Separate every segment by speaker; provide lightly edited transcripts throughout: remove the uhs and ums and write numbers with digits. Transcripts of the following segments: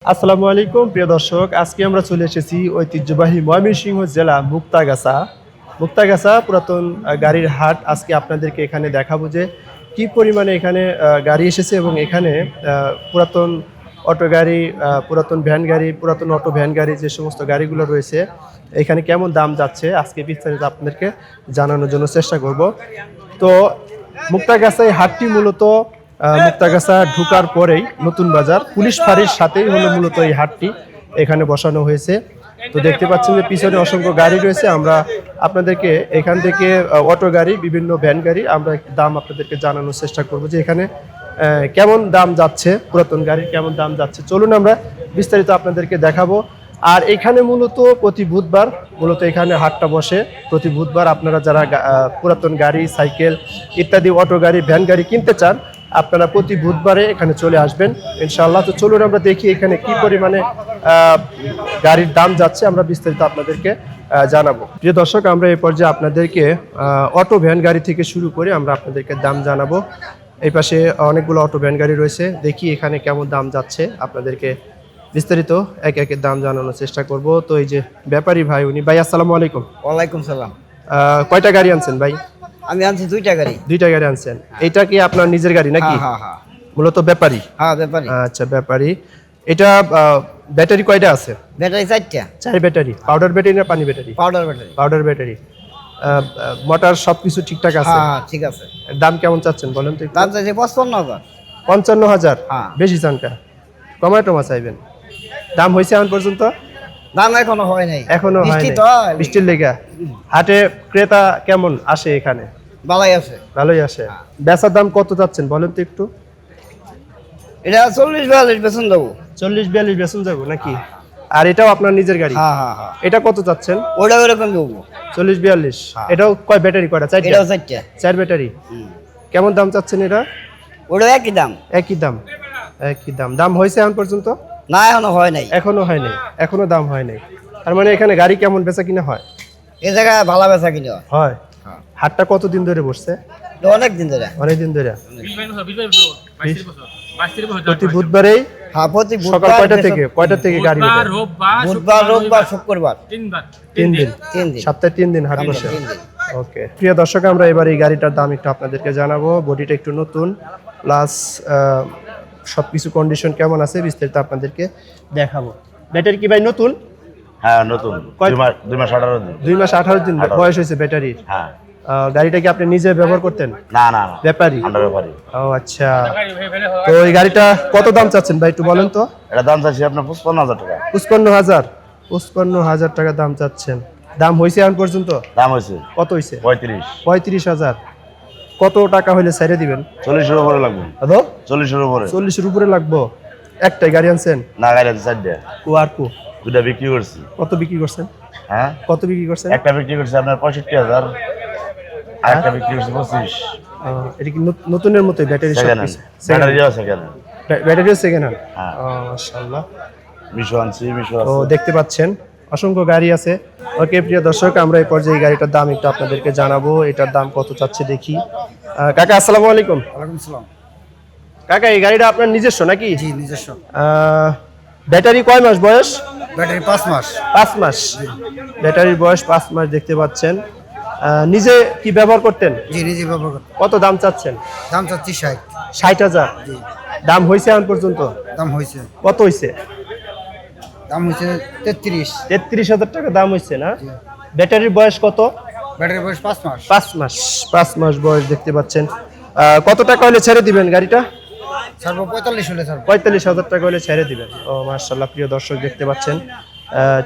Speaker 1: আসসালামু আলাইকুম প্রিয় দর্শক, আজকে আমরা চলে এসেছি ঐতিহ্যবাহী ময়মনসিংহ জেলা মুক্তাগাছা পুরাতন গাড়ির হাট। আজকে আপনাদেরকে এখানে দেখাবো যে কি পরিমাণে এখানে গাড়ি এসেছে এবং এখানে পুরাতন অটো গাড়ি, পুরাতন ভ্যান গাড়ি, পুরাতন অটো ভ্যান গাড়ি যে সমস্ত গাড়িগুলো রয়েছে এখানে কেমন দাম যাচ্ছে আজকে বিস্তারিত আপনাদেরকে জানানোর জন্য চেষ্টা করব। তো মুক্তাগাছা এই হাটটি মূলত মুক্তাগাছা ঢুকার পরেই নতুন বাজার পুলিশ ফাঁড়ির সাথেই হলো মূলত এই হাটটি এখানে বসানো হয়েছে। তো দেখতে পাচ্ছেন যে পিছনে অসংখ্য গাড়ি রয়েছে। আমরা আপনাদেরকে এখান থেকে অটো গাড়ি, বিভিন্ন ভ্যান গাড়ি আমরা দাম আপনাদেরকে জানানোর চেষ্টা করব যে এখানে কেমন দাম যাচ্ছে, পুরাতন গাড়ির কেমন দাম যাচ্ছে। চলুন আমরা বিস্তারিত আপনাদেরকে দেখাবো। আর এখানে মূলত প্রতি বুধবার এখানে হাটটা বসে। প্রতি বুধবার আপনারা যারা পুরাতন গাড়ি, সাইকেল ইত্যাদি অটো গাড়ি, ভ্যান গাড়ি কিনতে চান আপনারা প্রতি বুধবারে এখানে চলে আসবেন ইনশাআল্লাহ। তো চলুন আমরা দেখি এখানে কি পরিমাণে গাড়ির দাম যাচ্ছে, আমরা বিস্তারিত আপনাদেরকে জানাবো। প্রিয় দর্শক, আমরা এই পর্যায়ে আপনাদেরকে অটো ভ্যান গাড়ি থেকে শুরু করে আমরা আপনাদেরকে দাম জানাবো। এই পাশে অনেকগুলো অটো ভ্যান গাড়ি রয়েছে, দেখি এখানে কেমন দাম যাচ্ছে আপনাদেরকে বিস্তারিত এক একের দাম জানানোর চেষ্টা করব। তো এই যে ব্যাপারী ভাই, উনি ভাই আসসালামু আলাইকুম।
Speaker 2: ওয়ালাইকুম সালাম।
Speaker 1: কয়টা গাড়ি আনছেন ভাই?
Speaker 2: আমি আনছি দুইটা গাড়ি।
Speaker 1: দুইটা গাড়ি আনছেন। এটা কি আপনার নিজের গাড়ি নাকি?
Speaker 2: হ্যাঁ হ্যাঁ।
Speaker 1: মূলত ব্যাপারী?
Speaker 2: হ্যাঁ ব্যাপারী।
Speaker 1: আচ্ছা ব্যাপারী। এটা ব্যাটারি কয়টা আছে?
Speaker 2: ব্যাটারি চারটা।
Speaker 1: 4 ব্যাটারি। পাউডার ব্যাটারি না পানি battery?
Speaker 2: Powder battery.
Speaker 1: Powder battery. Motor সবকিছু ঠিকঠাক আছে?
Speaker 2: হ্যাঁ ঠিক আছে।
Speaker 1: দাম কেমন চাচ্ছেন বলেন তো?
Speaker 2: দাম চাইছে 55,000।
Speaker 1: 55,000?
Speaker 2: হ্যাঁ।
Speaker 1: বেশি চানকা? কমায় টমা চাইবেন? দাম হয়েছে এখন পর্যন্ত?
Speaker 2: দাম এখনো হয় নাই।
Speaker 1: এখনো হয়
Speaker 2: বৃষ্টি
Speaker 1: নাই।
Speaker 2: তো
Speaker 1: বৃষ্টির লেগা। হাটে ক্রেতা কেমন আসে এখানে?
Speaker 2: ভালোই আছে।
Speaker 1: ভালোই আসে। বেচার দাম কত চাচ্ছেন বলেন তো একটু?
Speaker 2: এটা 40-42 বেতন দেবো।
Speaker 1: 40-42 বেচন যাবো নাকি? আর এটাও আপনার নিজের গাড়ি?
Speaker 2: হ্যাঁ হ্যাঁ হ্যাঁ।
Speaker 1: এটা কত চাচ্ছেন?
Speaker 2: ওটা ওরকম দেবো।
Speaker 1: 40-42?
Speaker 2: হ্যাঁ।
Speaker 1: এটাও কয় ব্যাটারি কয়টা? 4টা?
Speaker 2: এটাও চারটা।
Speaker 1: 4 ব্যাটারি। কেমন দাম চাচ্ছেন এটা?
Speaker 2: ওটা একই দাম।
Speaker 1: একই দাম? একই দাম। দাম হয়েছে এখন পর্যন্ত?
Speaker 2: না এখনো হয় নাই।
Speaker 1: এখনো হয় নাই। এখনো দাম হয় নাই। তার মানে এখানে গাড়ি কেমন বেচা কিনা হয়?
Speaker 2: এই জায়গায় ভালো বেচা কিনা হয়।
Speaker 1: হয়।
Speaker 2: হ্যাঁ।
Speaker 1: হাটটা কতদিন ধরে বসছে?
Speaker 2: অনেক দিন ধরে।
Speaker 1: অনেক দিন ধরে। প্রতি বুধবারেই?
Speaker 2: হ্যাঁ প্রতি
Speaker 1: সকাল কয়টা থেকে গাড়ি বের হয়?
Speaker 2: বুধবার, রোববার, শুক্রবার।
Speaker 1: 3 দিন।
Speaker 2: 3 দিন।
Speaker 1: সপ্তাহে 3 দিন হাট বসে।
Speaker 2: 3 দিন।
Speaker 1: ওকে প্রিয় দর্শক, আমরা এবার এই গাড়িটার দাম একটু আপনাদেরকে জানাবো। বডিটা একটু নতুন, প্লাস সবকিছু কন্ডিশন কেমন আছে বিস্তারিত আপনাদেরকে দেখাবো। ব্যাটারি কি ভাই নতুন?
Speaker 3: হ্যাঁ নতুন। 2 মাস 18 দিন।
Speaker 1: 2 মাস 18 দিন বয়স হয়েছে ব্যাটারির।
Speaker 3: হ্যাঁ।
Speaker 1: গাড়িটা কি আপনি নিজে ব্যবহার করতেন?
Speaker 3: না না না,
Speaker 1: ব্যাপারী?
Speaker 3: আন্ডার ব্যাপারী।
Speaker 1: ও আচ্ছা। তো এই গাড়িটা কত দাম চাচ্ছেন ভাই একটু বলেন তো?
Speaker 3: এটা দাম চাইছি আপনার 55,000 টাকা।
Speaker 1: 55,000? 55,000 টাকা দাম চাচ্ছেন। দাম হয়েছে এখন পর্যন্ত?
Speaker 3: দাম হয়েছে
Speaker 1: কত হয়েছে?
Speaker 3: 35।
Speaker 1: 35,000? কত টাকা হইলে ছেড়ে দিবেন?
Speaker 3: 40 এর উপরে লাগবে।
Speaker 1: কত?
Speaker 3: 40 এর উপরে।
Speaker 1: 40-এর উপরে লাগবো? একটাই গাড়ি আনছেন?
Speaker 3: না, গাড়ি আছে 4টা।
Speaker 1: আর কো?
Speaker 3: 2টা বিক্রি করছি।
Speaker 1: কত বিক্রি করছেন?
Speaker 3: হ্যাঁ,
Speaker 1: কত বিক্রি করছেন?
Speaker 3: একটা বিক্রি করছি আপনার 65,000, আর একটা বিক্রি করছি 25।
Speaker 1: এটা কি নতুনের মতোই ব্যাটারি?
Speaker 3: Second hand. ব্যাটারিও সেকেন্ড হ্যান্ড।
Speaker 1: ব্যাটারিও সেকেন্ড হ্যান্ড?
Speaker 3: হ্যাঁ।
Speaker 1: মাশাআল্লাহ।
Speaker 3: মিশো আনছি, মিশো
Speaker 1: তো
Speaker 3: আছে।
Speaker 1: দেখতে পাচ্ছেন অসংখ্য গাড়ি আছে। ওকে প্রিয় দর্শক, আমরা এই পর্যায়ে এই গাড়িটার দাম একটু আপনাদেরকে জানাবো। এটার দাম কত চাচ্ছে দেখি। কাকা আসসালামু আলাইকুম।
Speaker 2: ওয়ালাইকুম সালাম।
Speaker 1: কাকা এই গাড়িটা আপনার নিজস্ব নাকি?
Speaker 2: জি নিজস্ব।
Speaker 1: ব্যাটারি কয় মাস বয়স?
Speaker 2: ব্যাটারি 5 মাস।
Speaker 1: 5 মাস? ব্যাটারির বয়স 5 মাস দেখতে পাচ্ছেন। নিজে কি ব্যবহার করতেন?
Speaker 2: জি নিজে ব্যবহার করতে।
Speaker 1: কত দাম চাচ্ছেন?
Speaker 2: দাম চাচ্ছি 60।
Speaker 1: 60,000? দাম হয়েছে এখন পর্যন্ত?
Speaker 2: দাম হয়েছে।
Speaker 1: কত হয়েছে?
Speaker 2: দাম হয়েছে 33।
Speaker 1: 33,000 টাকা দাম হয়েছে না? ব্যাটারির বয়স কত?
Speaker 2: ব্যাটারি বয়স 5 মাস।
Speaker 1: 5 মাস? 5 মাস বয়স দেখতে পাচ্ছেন। কত টাকা হলে ছেড়ে দিবেন গাড়িটা?
Speaker 2: ছাড়বো 45 হলে ছাড়বো।
Speaker 1: 45,000 টাকা হলে ছেড়ে দিবেন। ও মাশাআল্লাহ। প্রিয় দর্শক দেখতে পাচ্ছেন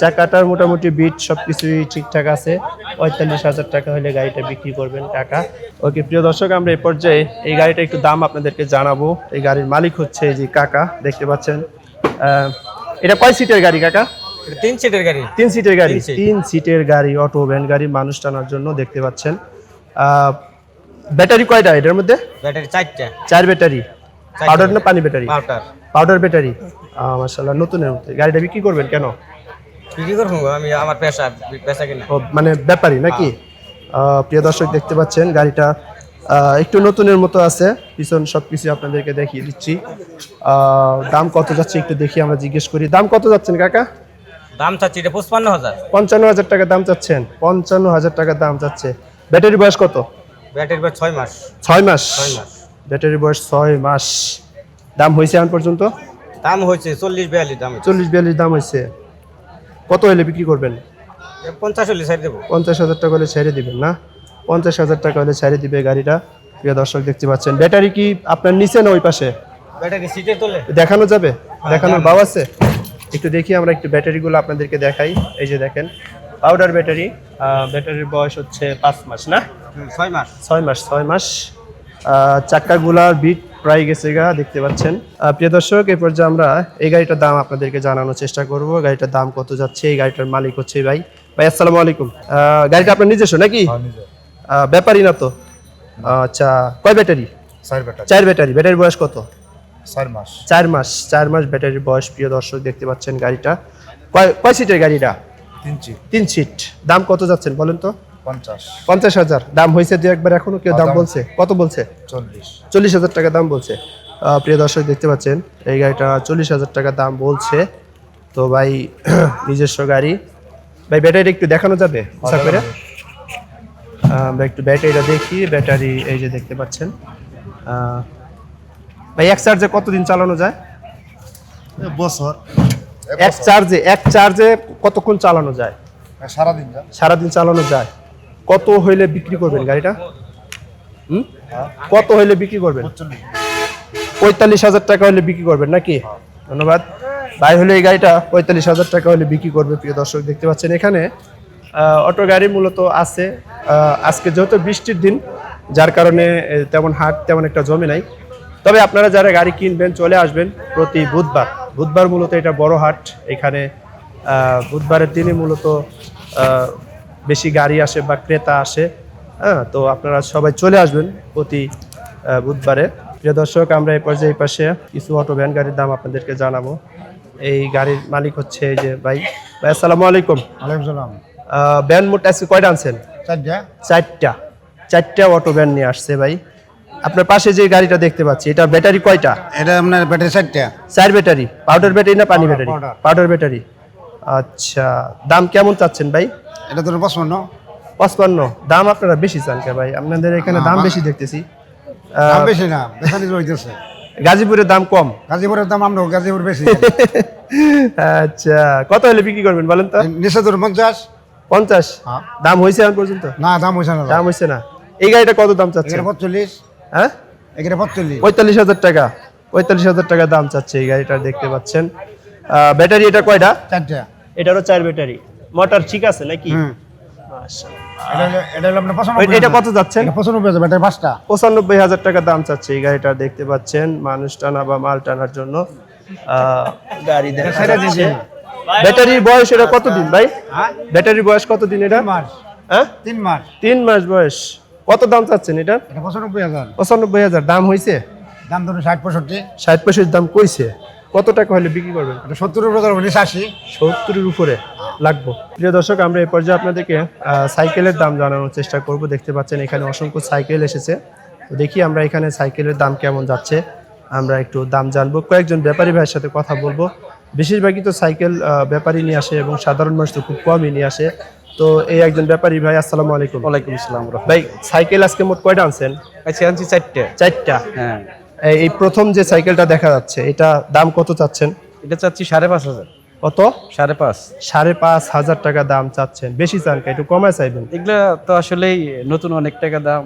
Speaker 1: চাকাটার মোটামুটি বিট সবকিছুই ঠিকঠাক আছে। 45,000 টাকা হলে গাড়িটা বিক্রি করবেন টাকা। ওকে প্রিয় দর্শক, আমরা এই পর্যায়ে এই গাড়িটা একটু দাম আপনাদেরকে জানাবো। এই গাড়ির মালিক হচ্ছে এই যে কাকা, দেখতে পাচ্ছেন। এটা কয় সিটের গাড়ি কাকা?
Speaker 4: 3 সিটের গাড়ি।
Speaker 1: 3 সিটের গাড়ি?
Speaker 4: 3 সিট।
Speaker 1: 3 সিটের গাড়ি, অটো ভ্যান গাড়ি, মানুষ টানার জন্য দেখতে পাচ্ছেন। ব্যাটারি কয়টা এটার মধ্যে?
Speaker 4: ব্যাটারি 4টা।
Speaker 1: 4 ব্যাটারি? পাউডার না পানি ব্যাটারি?
Speaker 4: পাউডার।
Speaker 1: Powder battery. মাশাআল্লাহ, নতুনের মধ্যে। গাড়িটা বিক্রি করবেন কেন?
Speaker 4: কি করব আমি, আমার পেশা কিনা।
Speaker 1: ও মানে ব্যাপারী নাকি? প্রিয় দর্শক দেখতে পাচ্ছেন গাড়িটা একটু নতুনের মতো আছে, পিছন সবকিছু আপনাদেরকে দেখিয়ে দিচ্ছি। দাম কত যাচ্ছে একটু দেখি, আমরা জিজ্ঞেস করি। দাম কত যাচ্ছেন কাকা?
Speaker 4: দাম চাচ্ছি এটা 55,000।
Speaker 1: 55,000 টাকা দাম চাচ্ছেন। 55,000 টাকা দাম চাচ্ছে। ব্যাটারি বয়স কত?
Speaker 4: ব্যাটারি বয়স 6 মাস।
Speaker 1: 6 মাস।
Speaker 4: 6 মাস।
Speaker 1: ব্যাটারি বয়স 6 মাস। দাম হয়েছে এখন পর্যন্ত?
Speaker 4: দাম হয়েছে 40-42 দাম হয়েছে।
Speaker 1: 40-42 দাম হয়েছে। কত হলে বিক্রি করবেন?
Speaker 4: 50 হলে ছাড় দেবো।
Speaker 1: 50,000 টাকা হলে ছেড়ে দিবেন না? 50,000 টাকা হলে ছেড়ে দিবে গাড়িটা। প্রিয় দর্শক দেখতে পাচ্ছেন। ব্যাটারি কি আপনার নিচে না ওই পাশে?
Speaker 4: ব্যাটারি সিটে তোলে।
Speaker 1: দেখানো যাবে? দেখানোর ভাও আছে? একটু দেখি আমরা, একটু ব্যাটারিগুলো আপনাদেরকে দেখাই। এই যে দেখেন পাউডার ব্যাটারি। ব্যাটারির বয়স হচ্ছে 5 মাস না?
Speaker 4: 6 মাস।
Speaker 1: 6 মাস। 6 মাস। চাক্কাগুলার বিট প্রায় গেছে গা, দেখতে পাচ্ছেন। প্রিয় দর্শক, এই পর্যায়ে আমরা এই গাড়িটার দাম আপনাদেরকে জানানোর চেষ্টা করব। গাড়িটার দাম কত যাচ্ছে? এই গাড়িটার মালিক হচ্ছে ভাই। ভাই আসসালামু আলাইকুম। গাড়িটা আপনার নিজস্ব নাকি? ব্যাপারই না তো? আচ্ছা, কয় ব্যাটারি?
Speaker 2: 4 ব্যাটারি।
Speaker 1: 4 ব্যাটারি। ব্যাটারির বয়স কত?
Speaker 2: 4 মাস।
Speaker 1: 4 মাস। 4 মাস ব্যাটারির বয়স। প্রিয় দর্শক দেখতে পাচ্ছেন গাড়িটা। কয় সিটের গাড়িটা?
Speaker 2: 3 জি।
Speaker 1: 3 সিট। দাম কত যাচ্ছেন বলেন তো?
Speaker 2: 50।
Speaker 1: 50,000 দাম হয়েছে দু একবার, এখনো কেউ দাম বলছে? কত বলছে?
Speaker 2: 40।
Speaker 1: 40,000 টাকা দাম বলছে। প্রিয় দর্শক দেখতে পাচ্ছেন এই গাড়িটা 40,000 টাকা দাম বলছে। তো ভাই নিজস্ব গাড়ি। ভাই ব্যাটারি একটু দেখানো যাবে? আশা করে আমরা একটু ব্যাটারিটা দেখি। ব্যাটারি এই যে দেখতে পাচ্ছেন। ভাই এক চার্জে কতদিন চালানো যায়?
Speaker 2: বছর।
Speaker 1: এক চার্জে কতক্ষণ চালানো যায়?
Speaker 2: সারা দিন যা।
Speaker 1: সারাদিন চালানো যায়। কত হইলে বিক্রি করবেন গাড়িটা? কত হইলে বিক্রি করবেন? 45,000 টাকা হলে বিক্রি করবেন নাকি? ধন্যবাদ ভাই। হলে এই গাড়িটা 45,000 টাকা হলে বিক্রি করবে। প্রিয় দর্শক দেখতে পাচ্ছেন এখানে অটো গাড়ি মূলত আছে। আজকে যেহেতু বৃষ্টির দিন, যার কারণে তেমন হাট তেমন একটা জমে নাই। তবে আপনারা যারা গাড়ি কিনবেন চলে আসবেন প্রতি বুধবার। বুধবার মূলত এটা বড় হাট। এখানে বুধবারের দিনে মূলত বেশি গাড়ি আসে বা ক্রেতা আসে। হ্যাঁ, তো আপনারা সবাই চলে আসবেন প্রতি বুধবারে। প্রিয় দর্শক, আমরা এই পর্যায়ে এই পাশে কিছু অটো ভ্যান গাড়ির দাম আপনাদেরকে জানাবো। এই গাড়ির মালিক হচ্ছে এই যে ভাই। ভাই আসসালামু আলাইকুম।
Speaker 2: ওয়ালাইকুম সালাম।
Speaker 1: ভ্যান মোট আজকে কয়টা আনছেন?
Speaker 2: 4টা।
Speaker 1: 4টা অটো ভ্যান নিয়ে আসছে ভাই। আপনার পাশে যে গাড়িটা দেখতে পাচ্ছি, এটা ব্যাটারি কয়টা?
Speaker 2: এটা আপনার ব্যাটারি 4টা।
Speaker 1: 4 ব্যাটারি। পাউডার ব্যাটারি না পানি
Speaker 2: Powder,
Speaker 1: battery?
Speaker 2: powder.
Speaker 1: Powder battery. আচ্ছা, দাম কেমন চাচ্ছেন ভাই?
Speaker 2: এটা তো 55।
Speaker 1: 55। দাম আপনারা বেশি চান কে ভাই? আপনাদের এখানে দাম বেশি দেখতেছি।
Speaker 2: দাম বেশি না, বেশি হইতেছে।
Speaker 1: গাজীপুরের দাম কম।
Speaker 2: গাজীপুরের দাম আমরা গাজীপুর বেশি।
Speaker 1: আচ্ছা, কত হলে বিক্রি করবেন বলেন তো?
Speaker 2: নিচে ধরুন 50।
Speaker 1: 50।
Speaker 2: হ্যাঁ।
Speaker 1: দাম হয়েছে এখন পর্যন্ত?
Speaker 2: না, দাম হইছে না।
Speaker 1: দাম হয়েছে না। এই গাড়িটা কত দাম চাচ্ছে?
Speaker 2: এখানে 45।
Speaker 1: হ্যাঁ,
Speaker 2: এখানে 45।
Speaker 1: 45,000 টাকা। 45,000 টাকা দাম চাচ্ছে এই গাড়িটা দেখতে পাচ্ছেন। ব্যাটারি এটা কয়টা?
Speaker 2: 4টা।
Speaker 1: এটারও 4 ব্যাটারি। মোটর ঠিক আছে নাকি?
Speaker 2: হুম।
Speaker 1: মাশাআল্লাহ।
Speaker 2: এটা হলো আপনার 95।
Speaker 1: এটা কত যাচ্ছেন?
Speaker 2: 95 আছে ব্যাটারি 5টা।
Speaker 1: 95,000 টাকা দাম চাচ্ছে এই গাড়িটা দেখতে পাচ্ছেন। মানুষ টানা বা মাল টানার জন্য গাড়ি দেখা যাচ্ছে। ব্যাটারির বয়স এটা কতদিন ভাই?
Speaker 2: হ্যাঁ?
Speaker 1: ব্যাটারির বয়স কতদিন এটা?
Speaker 2: 3 মাস।
Speaker 1: হ্যাঁ,
Speaker 2: 3 মাস।
Speaker 1: 3 মাস বয়স। কত দাম চাচ্ছেন এটা?
Speaker 2: এটা 95,000।
Speaker 1: 95,000 দাম হয়েছে।
Speaker 2: দাম ধরুন 60-65।
Speaker 1: 60-65 দাম কইছে। কত টাকা হলে বিক্রি করবেন?
Speaker 2: এটা 70 উপরে ধরুন 80।
Speaker 1: 70-এর উপরে লাগবে। প্রিয় দর্শক, আমরা এই পর্যায়ে আপনাদেরকে সাইকেলের দাম জানানোর চেষ্টা করব। দেখতে পাচ্ছেন এখানে অসংখ্য সাইকেল এসেছে। তো দেখি আমরা এখানে সাইকেলের দাম কেমন যাচ্ছে, আমরা একটু দাম জানবো। কয়েকজন ব্যাপারী ভাইয়ের সাথে কথা বলবো। বেশিরভাগই তো সাইকেল ব্যাপারী নিয়ে আসে এবং সাধারণ মানুষ তো খুব কমই নিয়ে আসে। তো এই একজন ব্যাপারী ভাই, আসসালামু আলাইকুম।
Speaker 3: ওয়ালাইকুম আসসালাম।
Speaker 1: ভাই, সাইকেল আজকে মোট কয়টা আনছেন?
Speaker 3: আচ্ছা, আনছি 4টা।
Speaker 1: 4টা।
Speaker 3: হ্যাঁ,
Speaker 1: এই প্রথম যে সাইকেলটা দেখা যাচ্ছে, এটা দাম কত চাচ্ছেন?
Speaker 3: এটা চাচ্ছি 5,500।
Speaker 1: কত?
Speaker 3: 5,500।
Speaker 1: 5,500 টাকা দাম চাচ্ছেন। বেশি চান কে? একটু কমায় চাইবেন।
Speaker 3: এগুলা তো আসলেই নতুন অনেক টাকা দাম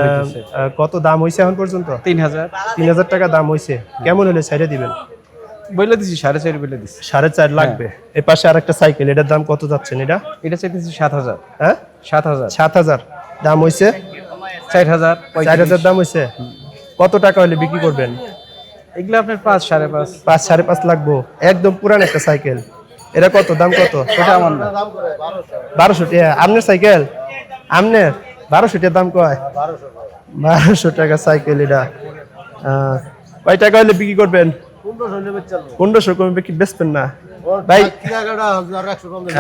Speaker 3: হইতেছে।
Speaker 1: কত দাম হয়েছে এখন পর্যন্ত?
Speaker 3: 3,000
Speaker 1: 3,000 টাকা দাম হয়েছে। কেমন হলে ছেড়ে দিবেন?
Speaker 3: বলে দিছি, 4.5 বলে দিছি।
Speaker 1: 4.5 লাগবে। এই পাশে আরেকটা সাইকেল, এটার দাম কত যাচ্ছেন এটা?
Speaker 3: এটা চাইতেছি 7,000।
Speaker 1: হ্যাঁ,
Speaker 3: 7,000।
Speaker 1: 7,000 দাম হয়েছে।
Speaker 3: 4,000।
Speaker 1: 4,000 দাম হয়েছে। কত টাকা হলে বিক্রি করবেন?
Speaker 3: এগুলো আপনার 5-5.5।
Speaker 1: 5-5.5 লাগবো। একদম পুরান একটা সাইকেল। এটা কত দাম? কত?
Speaker 3: ওটা আমার না।
Speaker 1: 1200 টাকা। আপনার সাইকেল? আপনার 1200 টাকা দাম কয়? 1200 টাকা সাইকেল এটা। কয় টাকা হলে বিক্রি করবেন? 1500 কমে বিক্রি বেচবেন না? ভাই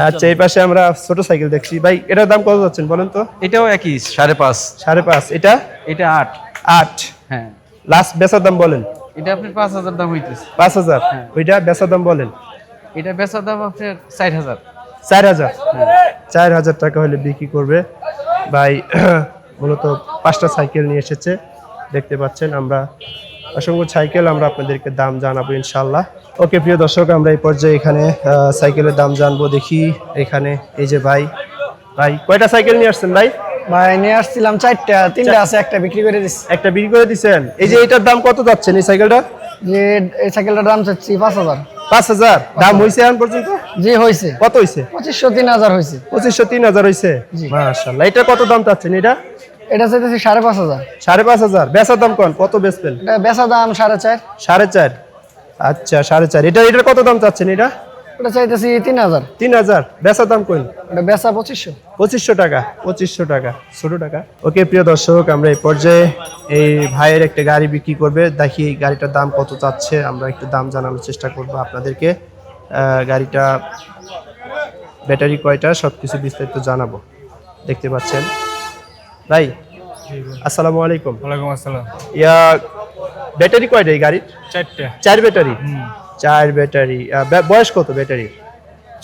Speaker 1: আচ্ছা, এই পাশে আমরা ছোট সাইকেল দেখছি ভাই, এটার দাম কত যাচ্ছেন বলেন তো?
Speaker 5: এটাও একই 5.5।
Speaker 1: 5.5। এটা
Speaker 5: এটা 8।
Speaker 1: 8।
Speaker 5: হ্যাঁ,
Speaker 1: লাস্ট বেচার দাম বলেন।
Speaker 5: এটা আপনার 5,000 দাম হইতেছে।
Speaker 1: 5,000। ওইটা বেচার দাম বলেন।
Speaker 5: এটা বেচার দাম আপনার 60,000।
Speaker 1: 4,000। 4,000 টাকা হলে বিক্রি করবে ভাই। মূলত 5টা সাইকেল নিয়ে এসেছে, দেখতে পাচ্ছেন। আমরা অসংখ্য সাইকেল আমরা আপনাদেরকে দাম জানাবো ইনশাল্লাহ। ওকে প্রিয় দর্শক, আমরা এই পর্যায়ে এখানে সাইকেলের দাম জানবো। দেখি এখানে এই যে ভাই কয়টা সাইকেল নিয়ে আসছেন ভাই?
Speaker 6: ভাই নিয়ে আসছিলাম 4টা, 3টা আছে, একটা বিক্রি করে দিচ্ছি।
Speaker 1: একটা বিক্রি করে দিচ্ছেন। এই যে এটার দাম কত যাচ্ছেন এই সাইকেলটা?
Speaker 6: যে এই সাইকেলটার দাম চাচ্ছি 5,000।
Speaker 1: 5,000 দাম হয়েছে এখন পর্যন্ত?
Speaker 6: জি হয়েছে।
Speaker 1: কত হয়েছে?
Speaker 6: 2500 3,000 হয়েছে।
Speaker 1: 2500 3,000 হয়েছে।
Speaker 6: জি।
Speaker 1: মাশাআল্লাহ। এটা কত দাম চাচ্ছেন এটা?
Speaker 6: এটা চাইতেছি 5,500।
Speaker 1: 5,500। বেচার দাম কত বেচবেন?
Speaker 6: এটা বেচা দাম 4.5।
Speaker 1: 4.5। আচ্ছা 4.5। এটার কত দাম চাচ্ছেন এটা?
Speaker 6: ওটা চাইতেছি 3,000।
Speaker 1: 3,000। বেচার দাম কোন?
Speaker 6: এটা বেচা 2500।
Speaker 1: 2500 টাকা। 2500 টাকা, ছোট টাকা। ওকে প্রিয় দর্শক, আমরা এই পর্যায়ে এই ভাইয়ের একটা গাড়ি বিক্রি করবে, দেখি এই গাড়িটার দাম কত চাচ্ছে। আমরা একটু দাম জানানোর চেষ্টা করব আপনাদেরকে। গাড়িটা ব্যাটারি কয়টা সবকিছু বিস্তারিত জানাবো। দেখতে পাচ্ছেন ভাই। আসসালামু আলাইকুম।
Speaker 7: ওয়ালাইকুম আসসালাম।
Speaker 1: ইয়া ব্যাটারি কয়টা এই গাড়ির?
Speaker 7: 4টা।
Speaker 1: 4 ব্যাটারি। 4 ব্যাটারি। বয়স কত ব্যাটারির?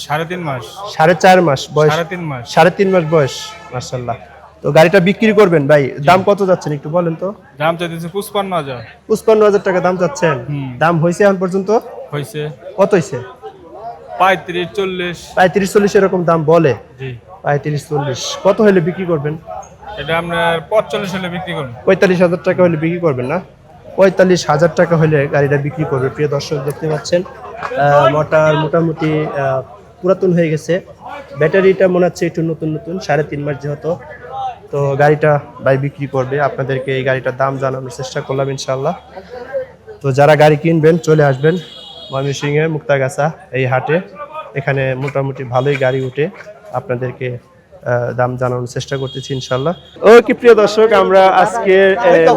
Speaker 7: 3.5 মাস।
Speaker 1: 4.5 মাস বয়স।
Speaker 7: 3.5 মাস।
Speaker 1: 3.5 মাস বয়স। মাশাআল্লাহ। তো গাড়িটা বিক্রি করবেন ভাই, দাম কত যাচ্ছেন একটু বলেন তো?
Speaker 7: দাম চাইতেছে 55,000।
Speaker 1: 55,000 টাকা দাম চাচ্ছেন। দাম হয়েছে এখন পর্যন্ত?
Speaker 7: হয়েছে
Speaker 1: কত হয়েছে?
Speaker 7: 35 40।
Speaker 1: 35-40 এরকম দাম বলে।
Speaker 7: জি।
Speaker 1: 35-40। কত হলে বিক্রি করবেন?
Speaker 7: এটা আপনার 45 হলে বিক্রি করুন।
Speaker 1: 45,000 টাকা হলে বিক্রি করবেন না? 45,000 টাকা হলে গাড়িটা বিক্রি করবে। প্রিয় দর্শক দেখতে পাচ্ছেন মোটামুটি পুরাতন হয়ে গেছে। ব্যাটারিটা মনে হচ্ছে একটু নতুন 3.5 মাস যেহেতু। তো গাড়িটা ভাই বিক্রি করবে, আপনাদেরকে এই গাড়িটার দাম জানানোর চেষ্টা করলাম ইনশাল্লাহ। তো যারা গাড়ি কিনবেন চলে আসবেন ময়মনসিংহে মুক্তাগাছা এই হাটে। এখানে মোটামুটি ভালোই গাড়ি উঠে, আপনাদেরকে দাম জানানোর চেষ্টা করতেছি ইনশাল্লাহ। ওকে প্রিয় দর্শক, আমরা আজকে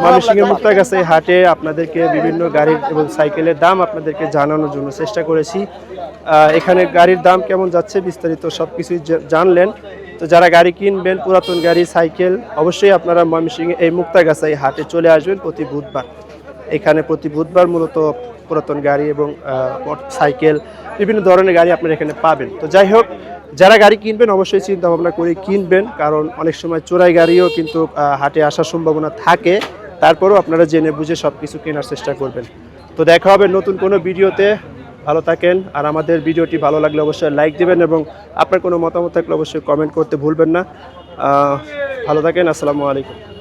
Speaker 1: ময়মনসিংহে মুক্তাগাছা এই হাটে আপনাদেরকে বিভিন্ন গাড়ির এবং সাইকেলের দাম আপনাদেরকে জানানোর জন্য চেষ্টা করেছি। এখানে গাড়ির দাম কেমন যাচ্ছে বিস্তারিত সবকিছুই জানলেন। তো যারা গাড়ি কিনবেন, পুরাতন গাড়ি সাইকেল, অবশ্যই আপনারা ময়মনসিংহে এই মুক্তাগাছা এই হাটে চলে আসবেন প্রতি বুধবার। এখানে প্রতি বুধবার মূলত পুরাতন গাড়ি এবং সাইকেল, বিভিন্ন ধরনের গাড়ি আপনারা এখানে পাবেন। তো যাই হোক, যারা গাড়ি কিনবেন অবশ্যই চিন্তা ভাবনা করে কিনবেন, কারণ অনেক সময় চোরাই গাড়িও কিন্তু হাটে আসার সম্ভাবনা থাকে। তারপরেও আপনারা জেনে বুঝে সব কিছু কেনার চেষ্টা করবেন। তো দেখা হবে নতুন কোনো ভিডিওতে। ভালো থাকেন, আর আমাদের ভিডিওটি ভালো লাগলে অবশ্যই লাইক দিবেন এবং আপনার কোনো মতামত থাকলে অবশ্যই কমেন্ট করতে ভুলবেন না। ভালো থাকেন। আসসালামু আলাইকুম।